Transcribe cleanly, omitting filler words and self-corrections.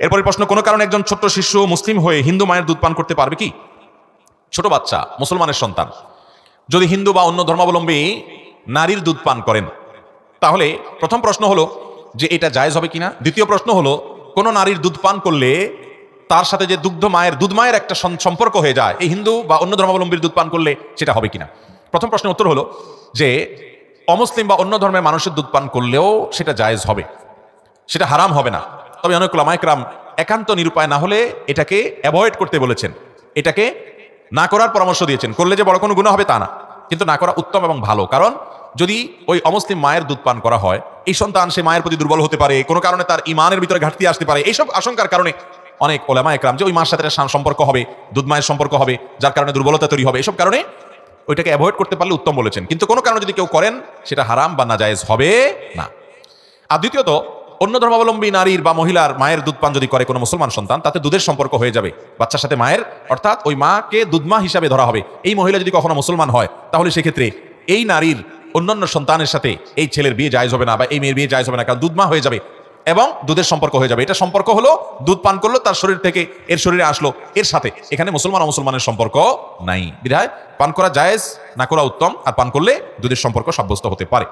এরপরে প্রশ্ন, কোনো কারণে একজন ছোট্ট শিশু মুসলিম হয়ে হিন্দু মায়ের দুধ পান করতে পারবে কি? ছোট বাচ্চা মুসলমানের সন্তান যদি হিন্দু বা অন্য ধর্মাবলম্বী নারীর দুধ পান করেন, তাহলে প্রথম প্রশ্ন হলো যে এটা জায়েজ হবে কিনা। দ্বিতীয় প্রশ্ন হলো, কোন নারীর দুধ পান করলে তার সাথে যে দুধ মায়ের একটা সম্পর্ক হয়ে যায়, এই হিন্দু বা অন্য ধর্মাবলম্বীর দুধ পান করলে সেটা হবে কিনা। প্রথম প্রশ্নের উত্তর হলো যে অমুসলিম বা অন্য ধর্মের মানুষের দুধ পান করলেও সেটা জায়েজ হবে, সেটা হারাম হবে না। তবে অনেক উলামা ইকরাম একান্ত নিরুপায় না হলে এটাকে অ্যাভয়েড করতে বলেছেন, এটাকে না করার পরামর্শ দিয়েছেন। করলে যে বড় কোনো গুনাহ হবে তা না, কিন্তু না করা উত্তম এবং ভালো। কারণ যদি ওই অমুসলিম মায়ের দুধ পান করা হয়, এই সন্তান সে মায়ের প্রতি দুর্বল হতে পারে, কোনো কারণে তার ইমানের ভিতরে ঘাটতি আসতে পারে, এইসব আশঙ্কার কারণে অনেক ওলামা ইকরাম যে ওই মার সাথে সম্পর্ক হবে, দুধ মায়ের সম্পর্ক হবে, যার কারণে দুর্বলতা তৈরি হবে, এসব কারণে ওইটাকে অ্যাভয়েড করতে পারলে উত্তম বলেছেন। কিন্তু কোনো কারণে যদি কেউ করেন সেটা হারাম বা নাজায়েজ হবে না। আর দ্বিতীয়ত, অন্য ধর্মাবলম্বী নারীর বা মহিলার মায়ের দুধ পান যদি করে কোনো মুসলমান সন্তান, তাতে দুধের সম্পর্ক হয়ে যাবে বাচ্চার সাথে মায়ের, অর্থাৎ ওই মাকে দুধমা হিসাবে ধরা হবে। এই মহিলা যদি কখনো মুসলমান হয় তাহলে সেক্ষেত্রে এই নারীর অন্যান্য সন্তানের সাথে এই ছেলের বিয়ে জায়েজ হবে না বা এই মেয়ের বিয়ে জায়েজ হবে না, কারণ দুধমা হয়ে যাবে এবং দুধের সম্পর্ক হয়ে যাবে। এটা সম্পর্ক হলো দুধ পান করলো, তার শরীর থেকে এর শরীরে আসলো, এর সাথে এখানে মুসলমান অমুসলমানের সম্পর্ক নাই। বিধায় পান করা জায়েজ, না করা উত্তম, আর পান করলে দুধের সম্পর্ক সাব্যস্ত হতে পারে।